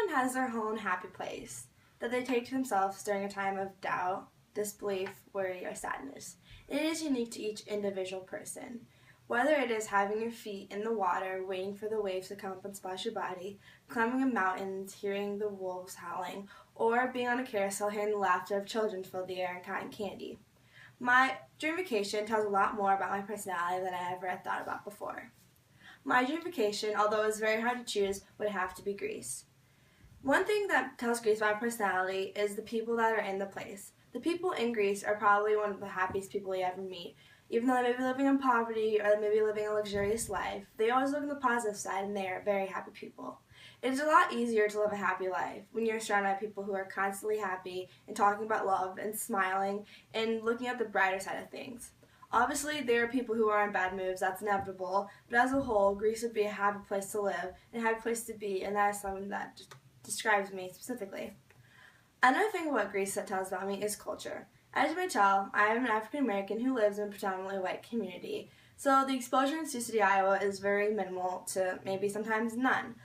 Everyone has their own happy place that they take to themselves during a time of doubt, disbelief, worry, or sadness. It is unique to each individual person. Whether it is having your feet in the water, waiting for the waves to come up and splash your body, climbing a mountain, hearing the wolves howling, or being on a carousel hearing the laughter of children fill the air and cotton candy. My dream vacation tells a lot more about my personality than I ever had thought about before. My dream vacation, although it's very hard to choose, would have to be Greece. One thing that tells Greece about my personality is the people that are in the place. The people in Greece are probably one of the happiest people you ever meet. Even though they may be living in poverty or they may be living a luxurious life, they always look on the positive side and they are very happy people. It is a lot easier to live a happy life when you're surrounded by people who are constantly happy and talking about love and smiling and looking at the brighter side of things. Obviously, there are people who are in bad moods, that's inevitable, but as a whole, Greece would be a happy place to live and a happy place to be, and that is something that just describes me specifically. Another thing about Greece that tells about me is culture. As you may tell, I am an African American who lives in a predominantly white community, so the exposure in Sioux City, Iowa is very minimal to maybe sometimes none.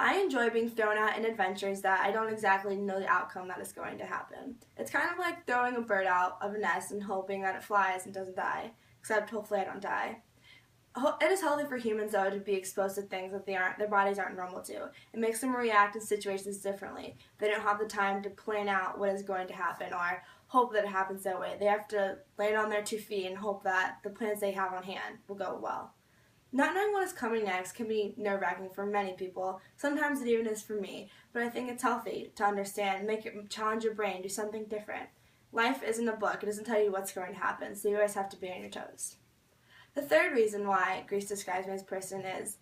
I enjoy being thrown out in adventures that I don't exactly know the outcome that is going to happen. It's kind of like throwing a bird out of a nest and hoping that it flies and doesn't die, except hopefully I don't die. It is healthy for humans, though, to be exposed to things that their bodies aren't normal to. It makes them react to situations differently. They don't have the time to plan out what is going to happen or hope that it happens that way. They have to land on their 2 feet and hope that the plans they have on hand will go well. Not knowing what is coming next can be nerve-wracking for many people. Sometimes it even is for me, but I think it's healthy to understand, challenge your brain, do something different. Life isn't a book. It doesn't tell you what's going to happen, so you always have to be on your toes. The third reason why Greece describes me as a person is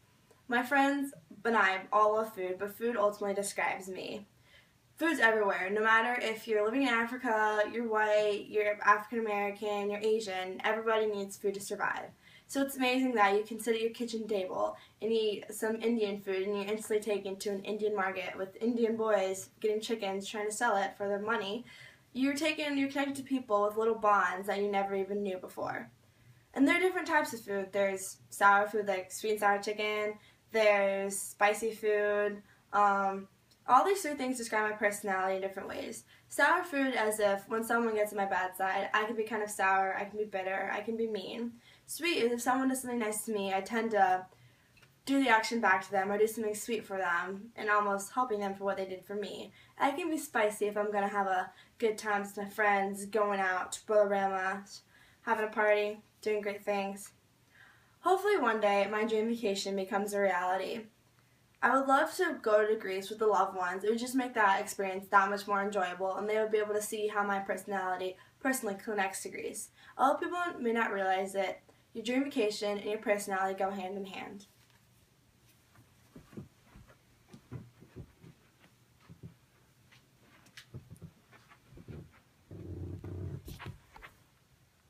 my friends and I all love food, but food ultimately describes me. Food's everywhere. No matter if you're living in Africa, you're white, you're African American, you're Asian, everybody needs food to survive. So it's amazing that you can sit at your kitchen table and eat some Indian food and you're instantly taken to an Indian market with Indian boys getting chickens, trying to sell it for their money. You're connected to people with little bonds that you never even knew before. And there are different types of food. There's sour food like sweet and sour chicken. There's spicy food. All these three things describe my personality in different ways. Sour food as if when someone gets on my bad side, I can be kind of sour, I can be bitter, I can be mean. Sweet is if someone does something nice to me, I tend to do the action back to them or do something sweet for them and almost helping them for what they did for me. I can be spicy if I'm going to have a good time with my friends, going out to Bolorama, having a party, doing great things. Hopefully one day my dream vacation becomes a reality. I would love to go to Greece with the loved ones. It would just make that experience that much more enjoyable, and they would be able to see how my personality personally connects to Greece. Although people may not realize it, your dream vacation and your personality go hand in hand.